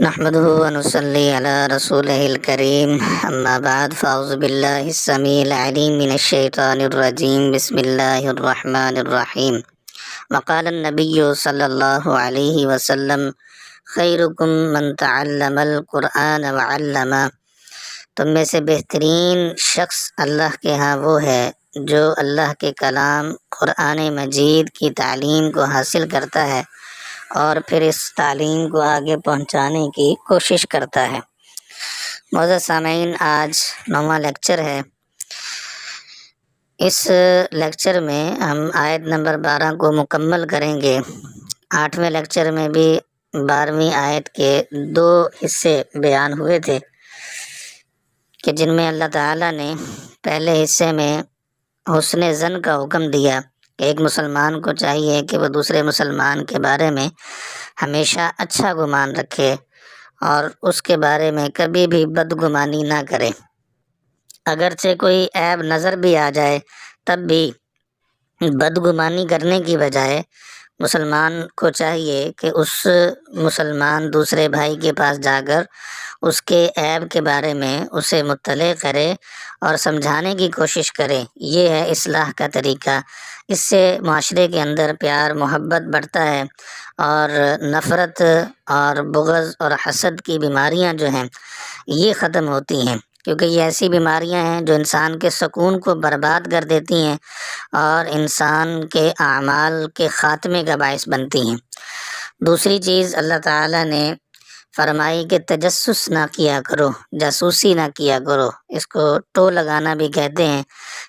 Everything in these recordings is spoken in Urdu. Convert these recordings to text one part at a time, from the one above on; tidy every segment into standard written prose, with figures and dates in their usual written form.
نحمده ونصلي على رسوله الكريم أما بعد فأعوذ بالله السميع العليم من الشيطان الرجيم بسم الله الرحمن الرحيم وقال النبي صلى الله عليه وسلم خيركم من تعلم القرآن وعلمه تم میں سے بہترین شخص اللہ کے ہاں وہ ہے جو اللہ کے کلام قرآن مجید کی تعلیم کو حاصل کرتا ہے اور پھر اس تعلیم کو آگے پہنچانے کی کوشش کرتا ہے۔ معزز سامعین، آج 9واں لیکچر ہے۔ اس لیکچر میں ہم آیت نمبر 12 کو مکمل کریں گے۔ 8ویں لیکچر میں بھی 12ویں آیت کے 2 حصے بیان ہوئے تھے کہ جن میں اللہ تعالیٰ نے پہلے حصے میں حسن ظن کا حکم دیا کہ ایک مسلمان کو چاہیے کہ وہ دوسرے مسلمان کے بارے میں ہمیشہ اچھا گمان رکھے اور اس کے بارے میں کبھی بھی بدگمانی نہ کرے۔ اگرچہ کوئی عیب نظر بھی آ جائے تب بھی بدگمانی کرنے کی بجائے مسلمان کو چاہیے کہ اس مسلمان دوسرے بھائی کے پاس جا کر اس کے عیب کے بارے میں اسے مطلع کرے اور سمجھانے کی کوشش کرے۔ یہ ہے اصلاح کا طریقہ۔ اس سے معاشرے کے اندر پیار محبت بڑھتا ہے اور نفرت اور بغض اور حسد کی بیماریاں جو ہیں یہ ختم ہوتی ہیں، کیونکہ یہ ایسی بیماریاں ہیں جو انسان کے سکون کو برباد کر دیتی ہیں اور انسان کے اعمال کے خاتمے کا باعث بنتی ہیں۔ دوسری چیز اللہ تعالیٰ نے فرمائی کہ تجسس نہ کیا کرو، جاسوسی نہ کیا کرو۔ اس کو ٹو لگانا بھی کہتے ہیں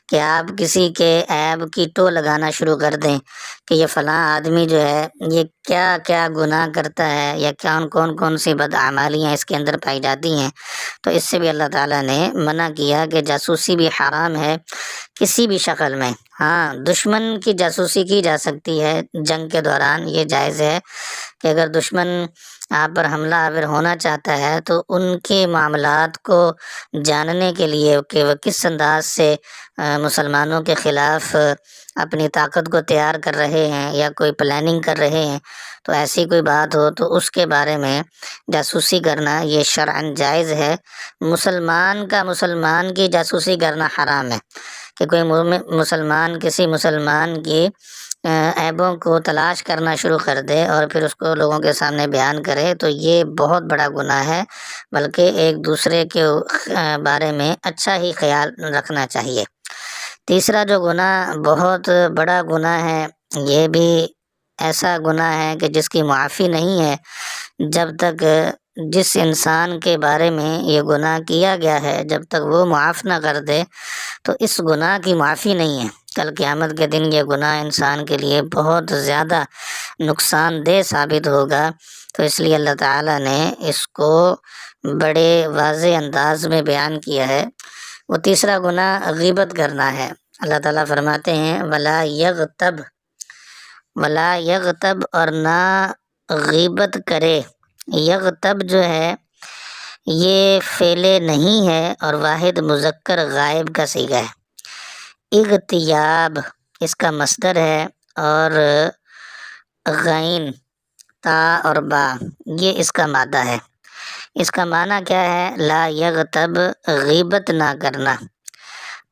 کہ آپ کسی کے عیب کی ٹو لگانا شروع کر دیں کہ یہ فلاں آدمی جو ہے یہ کیا کیا گناہ کرتا ہے یا کون سی بدعمالیاں اس کے اندر پائی جاتی ہیں۔ تو اس سے بھی اللہ تعالیٰ نے منع کیا کہ جاسوسی بھی حرام ہے کسی بھی شکل میں۔ ہاں، دشمن کی جاسوسی کی جا سکتی ہے جنگ کے دوران، یہ جائز ہے کہ اگر دشمن آپ پر حملہ آور ہونا چاہتا ہے تو ان کے معاملات کو جاننے کے لیے کہ وہ کس انداز سے مسلمانوں کے خلاف اپنی طاقت کو تیار کر رہے ہیں یا کوئی پلاننگ کر رہے ہیں، تو ایسی کوئی بات ہو تو اس کے بارے میں جاسوسی کرنا یہ شرعاً جائز ہے۔ مسلمان کا مسلمان کی جاسوسی کرنا حرام ہے کہ کوئی مسلمان کسی مسلمان کی عیبوں کو تلاش کرنا شروع کر دے اور پھر اس کو لوگوں کے سامنے بیان کرے، تو یہ بہت بڑا گناہ ہے۔ بلکہ ایک دوسرے کے بارے میں اچھا ہی خیال رکھنا چاہیے۔ تیسرا جو گناہ بہت بڑا گناہ ہے، یہ بھی ایسا گناہ ہے کہ جس کی معافی نہیں ہے جب تک جس انسان کے بارے میں یہ گناہ کیا گیا ہے جب تک وہ معاف نہ کر دے تو اس گناہ کی معافی نہیں ہے۔ کل قیامت کے دن یہ گناہ انسان کے لیے بہت زیادہ نقصان دہ ثابت ہوگا۔ تو اس لیے اللہ تعالیٰ نے اس کو بڑے واضح انداز میں بیان کیا ہے۔ وہ تیسرا گناہ غیبت کرنا ہے۔ اللہ تعالیٰ فرماتے ہیں ولا یغتب اور نہ غیبت کرے۔ یغتب جو ہے یہ فعل نہیں ہے اور واحد مذکر غائب کا صیغہ ہے۔ اغتیاب اس کا مصدر ہے اور غین تا اور با یہ اس کا مادہ ہے۔ اس کا معنی کیا ہے؟ لا یغتب، غیبت نہ کرنا،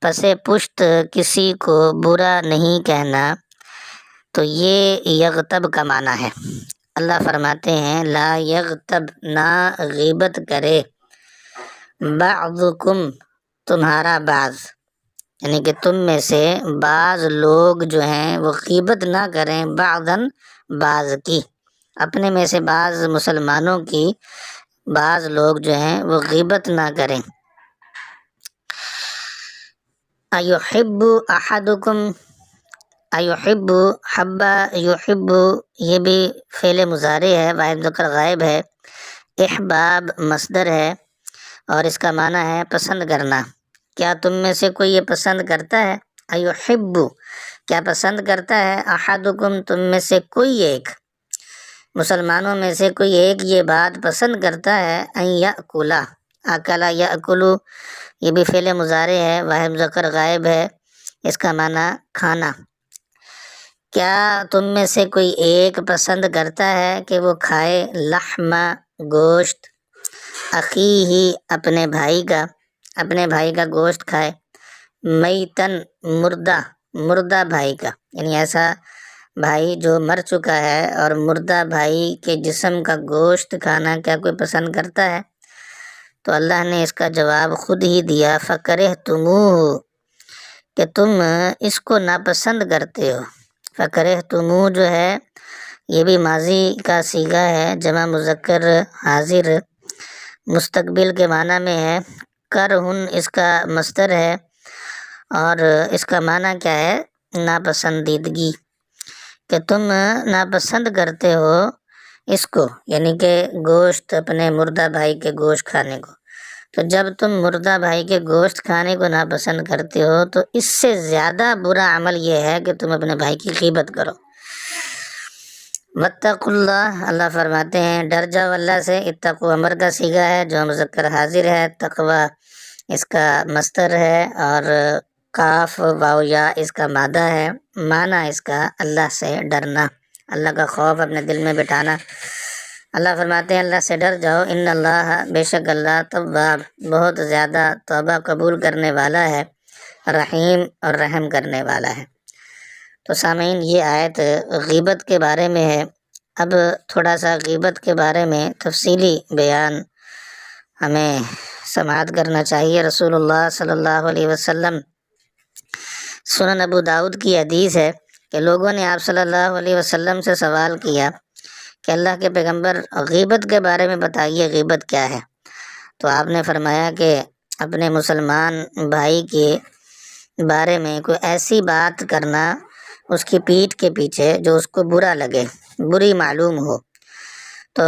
پس پشت کسی کو برا نہیں کہنا، تو یہ یغتب کا معنی ہے۔ اللہ فرماتے ہیں لا یغتب، نہ غیبت کرے، بعضکم تمہارا بعض، یعنی کہ تم میں سے بعض لوگ جو ہیں وہ غیبت نہ کریں بعضاً بعض کی، اپنے میں سے بعض مسلمانوں کی بعض لوگ جو ہیں وہ غیبت نہ کریں۔ ایحب احدکم، ایحب حب یحب یہ بھی فعل مضارع ہے، واحد مذکر غائب ہے۔ احباب مصدر ہے اور اس کا معنی ہے پسند کرنا۔ کیا تم میں سے کوئی یہ پسند کرتا ہے؟ ایحب کیا پسند کرتا ہے؟ احدکم تم میں سے کوئی ایک، مسلمانوں میں سے کوئی ایک یہ بات پسند کرتا ہے، ان یأکل، اکل یأکل یہ بھی فعل مضارع ہے، واحد مذکر غائب ہے، اس کا معنی کھانا۔ کیا تم میں سے کوئی ایک پسند کرتا ہے کہ وہ کھائے لحم گوشت اخیہ اپنے بھائی کا گوشت کھائے، میتن مردہ بھائی کا، یعنی ایسا بھائی جو مر چکا ہے اور مردہ بھائی کے جسم کا گوشت کھانا کیا کوئی پسند کرتا ہے؟ تو اللہ نے اس کا جواب خود ہی دیا، فَكَرِهْتُمُوهُ، کہ تم اس کو ناپسند کرتے ہو۔ فَكَرِهْتُمُوهُ جو ہے یہ بھی ماضی کا صیغہ ہے، جمع مذکر حاضر مستقبل کے معنی میں ہے۔ کرہن اس کا مصدر ہے اور اس کا معنی کیا ہے؟ ناپسندیدگی، کہ تم ناپسند کرتے ہو اس کو، یعنی کہ گوشت، اپنے مردہ بھائی کے گوشت کھانے کو۔ تو جب تم مردہ بھائی کے گوشت کھانے کو ناپسند کرتے ہو تو اس سے زیادہ برا عمل یہ ہے کہ تم اپنے بھائی کی غیبت کرو۔ واتقوا اللہ، اللہ فرماتے ہیں ڈر جاؤ اللہ سے۔ اتقوا امر کا صیغہ ہے جو مذکر حاضر ہے، تقوی اس کا مصدر ہے اور کاف واو یا اس کا مادہ ہے۔ معنی اس کا اللہ سے ڈرنا، اللہ کا خوف اپنے دل میں بٹھانا۔ اللہ فرماتے ہیں اللہ سے ڈر جاؤ، ان اللہ، بے شک اللہ، تواب، بہت زیادہ توبہ قبول کرنے والا ہے، رحیم اور رحم کرنے والا ہے۔ تو سامعین یہ آیت غیبت کے بارے میں ہے۔ اب تھوڑا سا غیبت کے بارے میں تفصیلی بیان ہمیں سماعت کرنا چاہیے۔ رسول اللہ صلی اللہ علیہ وسلم، سنن ابو داؤد کی حدیث ہے کہ لوگوں نے آپ صلی اللہ علیہ وسلم سے سوال کیا کہ اللہ کے پیغمبر غیبت کے بارے میں بتائیے، غیبت کیا ہے؟ تو آپ نے فرمایا کہ اپنے مسلمان بھائی کے بارے میں کوئی ایسی بات کرنا اس کی پیٹھ کے پیچھے جو اس کو برا لگے، بری معلوم ہو۔ تو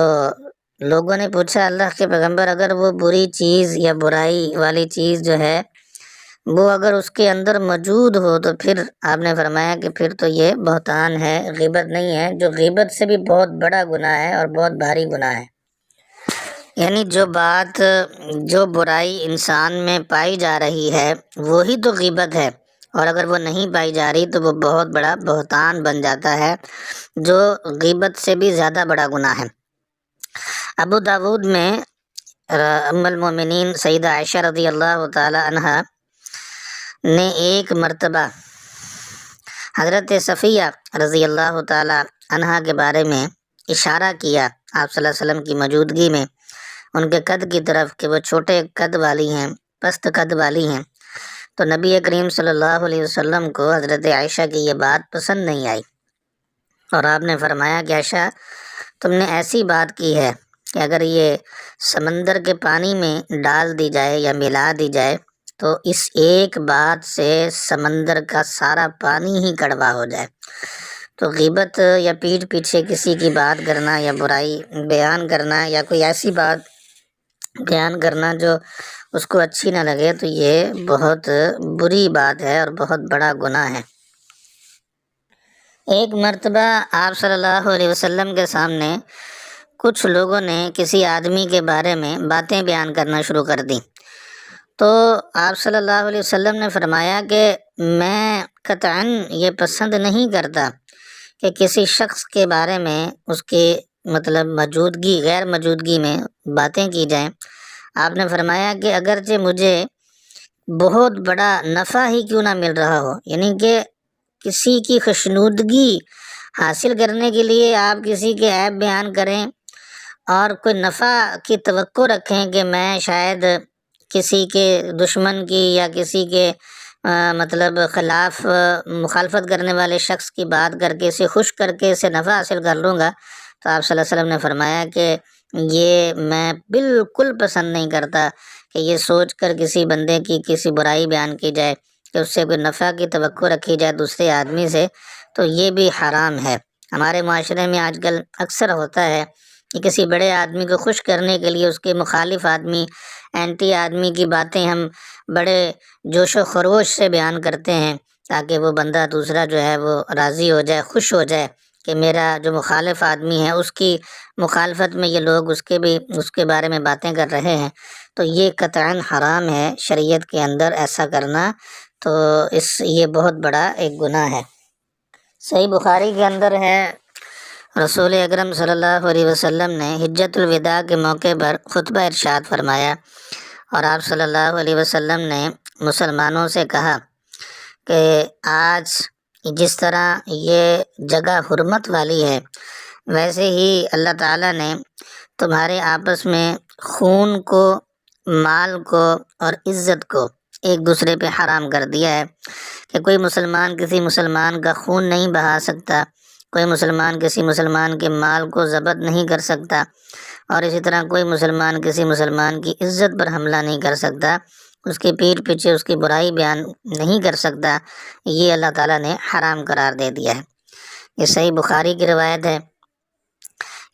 لوگوں نے پوچھا اللہ کے پیغمبر اگر وہ بری چیز یا برائی والی چیز جو ہے وہ اگر اس کے اندر موجود ہو تو پھر آپ نے فرمایا کہ پھر تو یہ بہتان ہے، غیبت نہیں ہے، جو غیبت سے بھی بہت بڑا گناہ ہے اور بہت بھاری گناہ ہے۔ یعنی جو برائی انسان میں پائی جا رہی ہے وہی تو غیبت ہے، اور اگر وہ نہیں پائی جا رہی تو وہ بہت بڑا بہتان بن جاتا ہے جو غیبت سے بھی زیادہ بڑا گناہ ہے۔ ابو داود میں ام المومنین سیدہ عائشہ رضی اللہ تعالی عنہ نے ایک مرتبہ حضرت صفیہ رضی اللہ تعالی عنہ کے بارے میں اشارہ کیا آپ صلی اللہ علیہ وسلم کی موجودگی میں، ان کے قد کی طرف کہ وہ چھوٹے قد والی ہیں، پست قد والی ہیں۔ تو نبی کریم صلی اللہ علیہ وسلم کو حضرت عائشہ کی یہ بات پسند نہیں آئی اور آپ نے فرمایا کہ عائشہ تم نے ایسی بات کی ہے کہ اگر یہ سمندر کے پانی میں ڈال دی جائے یا ملا دی جائے تو اس ایک بات سے سمندر کا سارا پانی ہی کڑوا ہو جائے۔ تو غیبت یا پیٹھ پیچھے کسی کی بات کرنا یا برائی بیان کرنا یا کوئی ایسی بات بیان کرنا جو اس کو اچھی نہ لگے تو یہ بہت بری بات ہے اور بہت بڑا گناہ ہے۔ ایک مرتبہ آپ صلی اللہ علیہ وسلم کے سامنے کچھ لوگوں نے کسی آدمی کے بارے میں باتیں بیان کرنا شروع کر دی، تو آپ صلی اللہ علیہ وسلم نے فرمایا کہ میں قطعاً یہ پسند نہیں کرتا کہ کسی شخص کے بارے میں اس کی موجودگی غیر موجودگی میں باتیں کی جائیں۔ آپ نے فرمایا کہ اگرچہ مجھے بہت بڑا نفع ہی کیوں نہ مل رہا ہو، یعنی کہ کسی کی خوشنودگی حاصل کرنے کے لیے آپ کسی کے عیب بیان کریں اور کوئی نفع کی توقع رکھیں کہ میں شاید کسی کے دشمن کی یا کسی کے خلاف مخالفت کرنے والے شخص کی بات کر کے اسے خوش کر کے اسے نفع حاصل کر لوں گا، تو آپ صلی اللہ علیہ وسلم نے فرمایا کہ یہ میں بالکل پسند نہیں کرتا کہ یہ سوچ کر کسی بندے کی کسی برائی بیان کی جائے کہ اس سے کوئی نفع کی توقع رکھی جائے دوسرے آدمی سے، تو یہ بھی حرام ہے۔ ہمارے معاشرے میں آج کل اکثر ہوتا ہے کہ کسی بڑے آدمی کو خوش کرنے کے لیے اس کے مخالف آدمی، اینٹی آدمی کی باتیں ہم بڑے جوش و خروش سے بیان کرتے ہیں تاکہ وہ بندہ دوسرا جو ہے وہ راضی ہو جائے، خوش ہو جائے کہ میرا جو مخالف آدمی ہے اس کی مخالفت میں یہ لوگ اس کے بارے میں باتیں کر رہے ہیں، تو یہ قطعاً حرام ہے شریعت کے اندر ایسا کرنا، تو یہ بہت بڑا ایک گناہ ہے۔ صحیح بخاری کے اندر ہے، رسول اکرم صلی اللہ علیہ وسلم نے حجۃ الوداع کے موقع پر خطبہ ارشاد فرمایا، اور آپ صلی اللہ علیہ وسلم نے مسلمانوں سے کہا کہ آج جس طرح یہ جگہ حرمت والی ہے، ویسے ہی اللہ تعالیٰ نے تمہارے آپس میں خون کو، مال کو اور عزت کو ایک دوسرے پہ حرام کر دیا ہے، کہ کوئی مسلمان کسی مسلمان کا خون نہیں بہا سکتا، کوئی مسلمان کسی مسلمان کے مال کو ضبط نہیں کر سکتا، اور اسی طرح کوئی مسلمان کسی مسلمان کی عزت پر حملہ نہیں کر سکتا، اس کی پیٹھ پیچھے اس کی برائی بیان نہیں کر سکتا۔ یہ اللہ تعالیٰ نے حرام قرار دے دیا ہے۔ یہ صحیح بخاری کی روایت ہے۔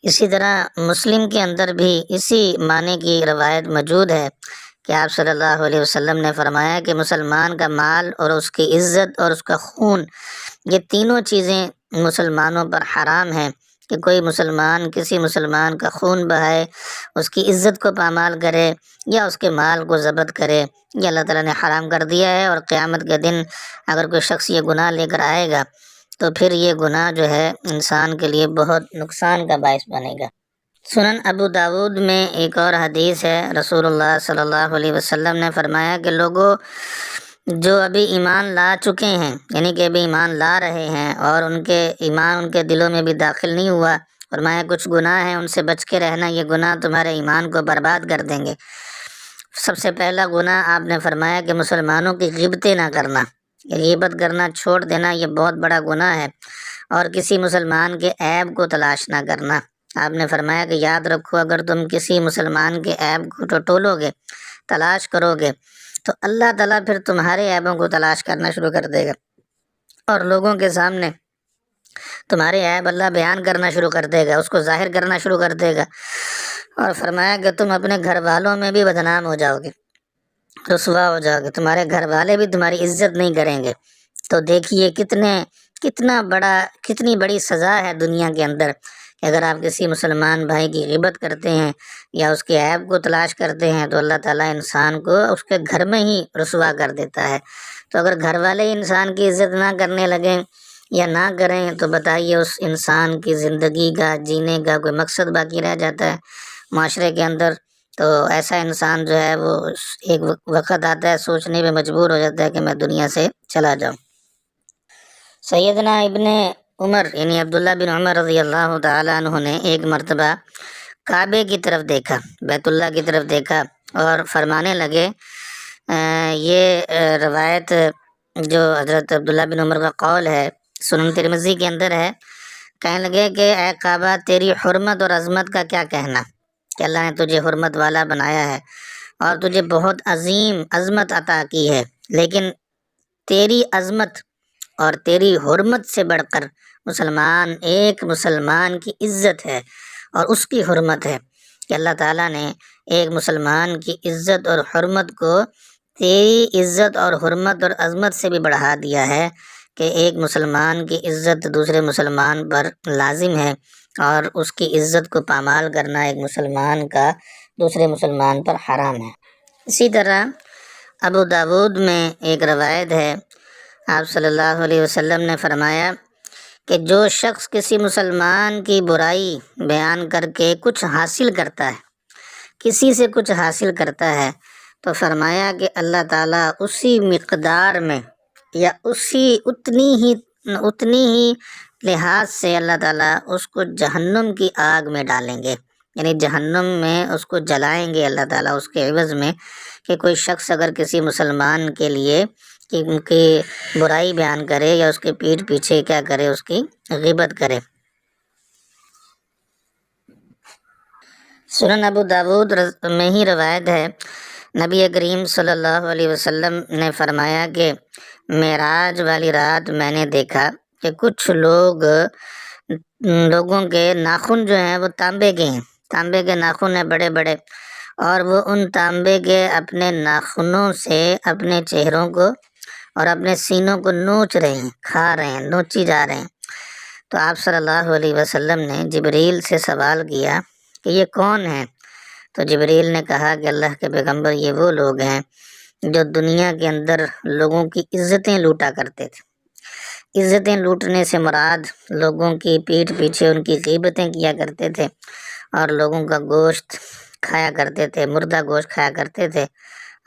اسی طرح مسلم کے اندر بھی اسی معنی کی روایت موجود ہے کہ آپ صلی اللہ علیہ وسلم نے فرمایا کہ مسلمان کا مال اور اس کی عزت اور اس کا خون، یہ تینوں چیزیں مسلمانوں پر حرام ہیں، کہ کوئی مسلمان کسی مسلمان کا خون بہائے، اس کی عزت کو پامال کرے یا اس کے مال کو ضبط کرے، یہ اللہ تعالیٰ نے حرام کر دیا ہے۔ اور قیامت کے دن اگر کوئی شخص یہ گناہ لے کر آئے گا تو پھر یہ گناہ جو ہے انسان کے لیے بہت نقصان کا باعث بنے گا۔ سنن ابو داود میں ایک اور حدیث ہے، رسول اللہ صلی اللہ علیہ وسلم نے فرمایا کہ لوگوں جو ابھی ایمان لا چکے ہیں، یعنی کہ ابھی ایمان لا رہے ہیں اور ان کے ایمان ان کے دلوں میں بھی داخل نہیں ہوا، فرمایا کچھ گناہ ہیں ان سے بچ کے رہنا، یہ گناہ تمہارے ایمان کو برباد کر دیں گے۔ سب سے پہلا گناہ آپ نے فرمایا کہ مسلمانوں کی غیبتیں نہ کرنا، غیبت کرنا چھوڑ دینا، یہ بہت بڑا گناہ ہے۔ اور کسی مسلمان کے عیب کو تلاش نہ کرنا، آپ نے فرمایا کہ یاد رکھو اگر تم کسی مسلمان کے عیب کو ٹٹولو گے، تلاش کرو گے، تو اللہ تعالیٰ پھر تمہارے عیبوں کو تلاش کرنا شروع کر دے گا، اور لوگوں کے سامنے تمہارے عیب اللہ بیان کرنا شروع کر دے گا، اس کو ظاہر کرنا شروع کر دے گا۔ اور فرمایا کہ تم اپنے گھر والوں میں بھی بدنام ہو جاؤ گے، رسوا ہو جاؤ گے، تمہارے گھر والے بھی تمہاری عزت نہیں کریں گے۔ تو دیکھیے کتنی بڑی سزا ہے دنیا کے اندر، کہ اگر آپ کسی مسلمان بھائی کی غیبت کرتے ہیں یا اس کے عیب کو تلاش کرتے ہیں تو اللہ تعالیٰ انسان کو اس کے گھر میں ہی رسوا کر دیتا ہے۔ تو اگر گھر والے انسان کی عزت نہ کرنے لگیں یا نہ کریں تو بتائیے اس انسان کی زندگی کا جینے کا کوئی مقصد باقی رہ جاتا ہے معاشرے کے اندر؟ تو ایسا انسان جو ہے وہ ایک وقت آتا ہے سوچنے پہ مجبور ہو جاتا ہے کہ میں دنیا سے چلا جاؤں۔ سیدنا ابن عمر یعنی عبداللہ بن عمر رضی اللہ تعالیٰ عنہ نے ایک مرتبہ کعبے کی طرف دیکھا، بیت اللہ کی طرف دیکھا، اور فرمانے لگے، یہ روایت جو حضرت عبداللہ بن عمر کا قول ہے سنن ترمذی کے اندر ہے، کہنے لگے کہ اے کعبہ تیری حرمت اور عظمت کا کیا کہنا، کہ اللہ نے تجھے حرمت والا بنایا ہے اور تجھے بہت عظیم عظمت عطا کی ہے، لیکن تیری عظمت اور تیری حرمت سے بڑھ کر ایک مسلمان کی عزت ہے اور اس کی حرمت ہے، کہ اللہ تعالیٰ نے ایک مسلمان کی عزت اور حرمت کو تیری عزت اور حرمت اور عظمت سے بھی بڑھا دیا ہے، کہ ایک مسلمان کی عزت دوسرے مسلمان پر لازم ہے، اور اس کی عزت کو پامال کرنا ایک مسلمان کا دوسرے مسلمان پر حرام ہے۔ اسی طرح ابو داود میں ایک روایت ہے، آپ صلی اللہ علیہ وسلم نے فرمایا کہ جو شخص کسی مسلمان کی برائی بیان کر کے کچھ حاصل کرتا ہے، کسی سے کچھ حاصل کرتا ہے، تو فرمایا کہ اللہ تعالیٰ اسی مقدار میں یا اتنی ہی لحاظ سے اللہ تعالیٰ اس کو جہنم کی آگ میں ڈالیں گے، یعنی جہنم میں اس کو جلائیں گے اللہ تعالیٰ اس کے عوض میں، کہ کوئی شخص اگر کسی مسلمان کے لیے کہ ان کی برائی بیان کرے یا اس کے پیٹھ پیچھے کیا کرے، اس کی غیبت کرے۔ سنن ابو داود میں ہی روایت ہے، نبی کریم صلی اللہ علیہ وسلم نے فرمایا کہ معراج والی رات میں نے دیکھا کہ کچھ لوگوں کے ناخن جو ہیں وہ تانبے کے ناخن ہیں بڑے بڑے، اور وہ ان تانبے کے اپنے ناخنوں سے اپنے چہروں کو اور اپنے سینوں کو نوچ رہے ہیں، کھا رہے ہیں، نوچی جا رہے ہیں۔ تو آپ صلی اللہ علیہ وسلم نے جبریل سے سوال کیا کہ یہ کون ہیں؟ تو جبریل نے کہا کہ اللہ کے پیغمبر یہ وہ لوگ ہیں جو دنیا کے اندر لوگوں کی عزتیں لوٹا کرتے تھے، عزتیں لوٹنے سے مراد لوگوں کی پیٹھ پیچھے ان کی غیبتیں کیا کرتے تھے اور لوگوں کا گوشت کھایا کرتے تھے، مردہ گوشت کھایا کرتے تھے۔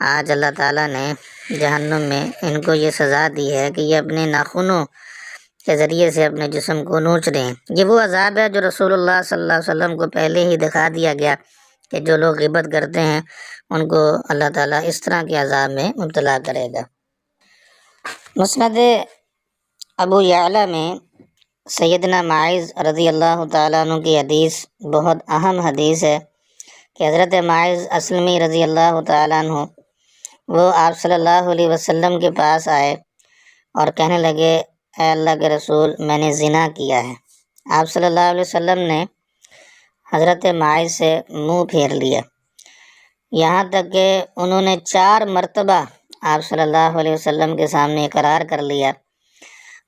آج اللہ تعالیٰ نے جہنم میں ان کو یہ سزا دی ہے کہ یہ اپنے ناخنوں کے ذریعے سے اپنے جسم کو نوچ رہے ہیں۔ یہ وہ عذاب ہے جو رسول اللہ صلی اللہ علیہ وسلم کو پہلے ہی دکھا دیا گیا کہ جو لوگ غیبت کرتے ہیں ان کو اللہ تعالیٰ اس طرح کے عذاب میں مبتلا کرے گا۔ مسند ابو یعلا میں سیدنا معاذ رضی اللہ تعالیٰ عنہ کی حدیث بہت اہم حدیث ہے کہ حضرت معاذ اسلمی رضی اللہ تعالیٰ عنہ وہ آپ صلی اللہ علیہ وسلم کے پاس آئے اور کہنے لگے، اے اللہ کے رسول، میں نے زنا کیا ہے۔ آپ صلی اللہ علیہ وسلم نے حضرت معاذ سے منہ پھیر لیا، یہاں تک کہ انہوں نے 4 مرتبہ آپ صلی اللہ علیہ وسلم کے سامنے اقرار کر لیا۔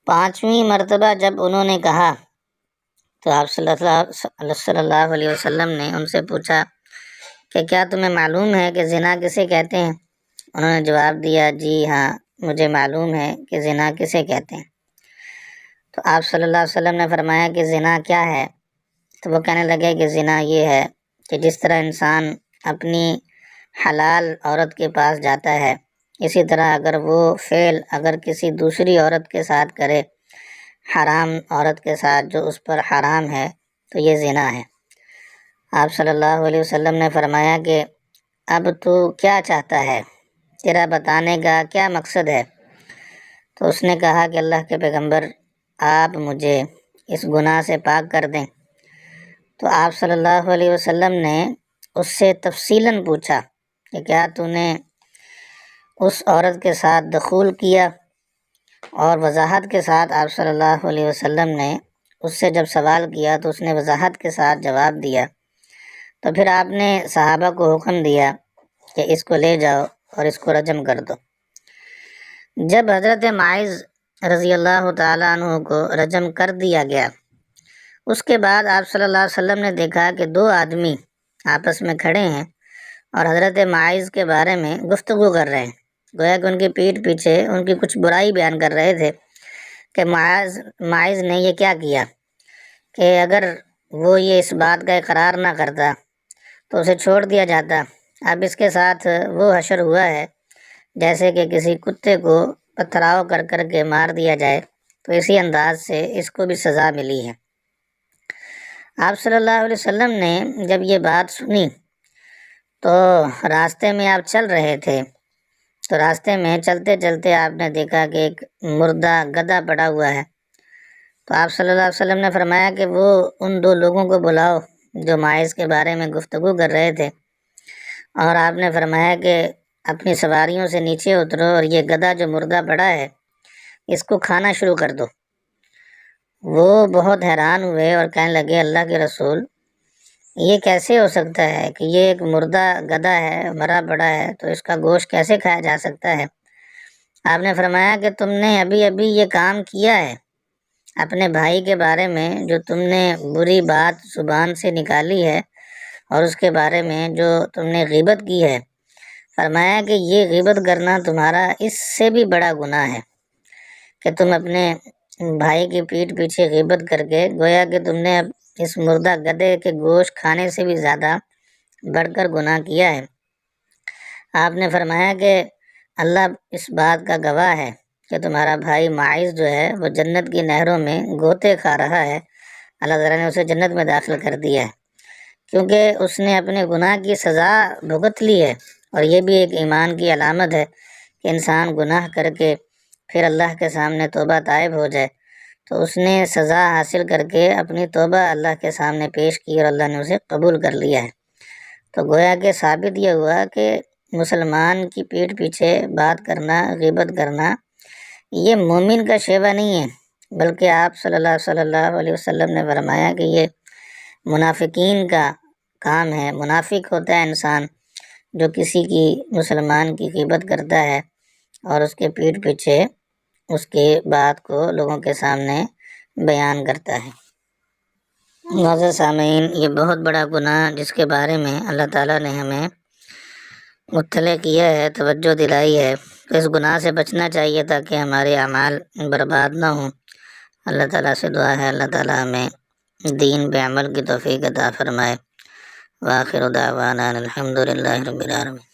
5ویں مرتبہ جب انہوں نے کہا تو آپ صلی اللہ علیہ وسلم نے ان سے پوچھا کہ کیا تمہیں معلوم ہے کہ زنا کسے کہتے ہیں؟ انہوں نے جواب دیا، جی ہاں مجھے معلوم ہے کہ زنا کسے کہتے ہیں۔ تو آپ صلی اللہ علیہ وسلم نے فرمایا کہ زنا کیا ہے؟ تو وہ کہنے لگے کہ زنا یہ ہے کہ جس طرح انسان اپنی حلال عورت کے پاس جاتا ہے، اسی طرح اگر وہ فعل اگر کسی دوسری عورت کے ساتھ کرے، حرام عورت کے ساتھ جو اس پر حرام ہے، تو یہ زنا ہے۔ آپ صلی اللہ علیہ وسلم نے فرمایا کہ اب تو کیا چاہتا ہے، تیرا بتانے کا کیا مقصد ہے؟ تو اس نے کہا کہ اللہ کے پیغمبر، آپ مجھے اس گناہ سے پاک کر دیں۔ تو آپ صلی اللہ علیہ وسلم نے اس سے تفصیلاً پوچھا کہ کیا تو نے اس عورت کے ساتھ دخول کیا؟ اور وضاحت کے ساتھ آپ صلی اللہ علیہ وسلم نے اس سے جب سوال کیا تو اس نے وضاحت کے ساتھ جواب دیا۔ تو پھر آپ نے صحابہ کو حکم دیا کہ اس کو لے جاؤ اور اس کو رجم کر دو۔ جب حضرت معاذ رضی اللہ تعالیٰ عنہ کو رجم کر دیا گیا، اس کے بعد آپ صلی اللہ علیہ وسلم نے دیکھا کہ 2 آدمی آپس میں کھڑے ہیں اور حضرت معاذ کے بارے میں گفتگو کر رہے ہیں، گویا کہ ان کی پیٹھ پیچھے ان کی کچھ برائی بیان کر رہے تھے کہ معاذ نے یہ کیا کیا کہ اگر وہ یہ اس بات کا اقرار نہ کرتا تو اسے چھوڑ دیا جاتا، اب اس کے ساتھ وہ حشر ہوا ہے جیسے کہ کسی کتے کو پتھراؤ کر کر کے مار دیا جائے، تو اسی انداز سے اس کو بھی سزا ملی ہے۔ آپ صلی اللہ علیہ وسلم نے جب یہ بات سنی تو راستے میں آپ چل رہے تھے، تو راستے میں چلتے چلتے آپ نے دیکھا کہ ایک مردہ گدھا پڑا ہوا ہے۔ تو آپ صلی اللہ علیہ وسلم نے فرمایا کہ وہ ان 2 لوگوں کو بلاؤ جو معاذ کے بارے میں گفتگو کر رہے تھے، اور آپ نے فرمایا کہ اپنی سواریوں سے نیچے اترو اور یہ گدھا جو مردہ پڑا ہے اس کو کھانا شروع کر دو۔ وہ بہت حیران ہوئے اور کہنے لگے، اللہ کے رسول، یہ کیسے ہو سکتا ہے کہ یہ ایک مردہ گدھا ہے، مرا پڑا ہے، تو اس کا گوشت کیسے کھایا جا سکتا ہے؟ آپ نے فرمایا کہ تم نے ابھی ابھی یہ کام کیا ہے اپنے بھائی کے بارے میں، جو تم نے بری بات زبان سے نکالی ہے اور اس کے بارے میں جو تم نے غیبت کی ہے۔ فرمایا کہ یہ غیبت کرنا تمہارا اس سے بھی بڑا گناہ ہے کہ تم اپنے بھائی کی پیٹھ پیچھے غیبت کر کے گویا کہ تم نے اس مردہ گدھے کے گوشت کھانے سے بھی زیادہ بڑھ کر گناہ کیا ہے۔ آپ نے فرمایا کہ اللہ اس بات کا گواہ ہے کہ تمہارا بھائی معاذ جو ہے وہ جنت کی نہروں میں غوطے کھا رہا ہے، اللہ تعالیٰ نے اسے جنت میں داخل کر دیا ہے، کیونکہ اس نے اپنے گناہ کی سزا بھگت لی ہے۔ اور یہ بھی ایک ایمان کی علامت ہے کہ انسان گناہ کر کے پھر اللہ کے سامنے توبہ طائب ہو جائے، تو اس نے سزا حاصل کر کے اپنی توبہ اللہ کے سامنے پیش کی اور اللہ نے اسے قبول کر لیا ہے۔ تو گویا کہ ثابت یہ ہوا کہ مسلمان کی پیٹھ پیچھے بات کرنا، غیبت کرنا، یہ مومن کا شیوہ نہیں ہے، بلکہ آپ صلی اللہ علیہ وسلم نے فرمایا کہ یہ منافقین کا کام ہے۔ منافق ہوتا ہے انسان جو کسی کی مسلمان کی غیبت کرتا ہے اور اس کے پیٹھ پیچھے اس کی بات کو لوگوں کے سامنے بیان کرتا ہے۔ معزز سامعین، یہ بہت بڑا گناہ جس کے بارے میں اللہ تعالیٰ نے ہمیں مطلع کیا ہے، توجہ دلائی ہے، تو اس گناہ سے بچنا چاہیے تاکہ ہمارے اعمال برباد نہ ہوں۔ اللہ تعالیٰ سے دعا ہے اللہ تعالیٰ ہمیں دین پہ عمل کی توفیق عطا فرمائے۔ وآخر دعوانا الحمد للہ رب العالمین۔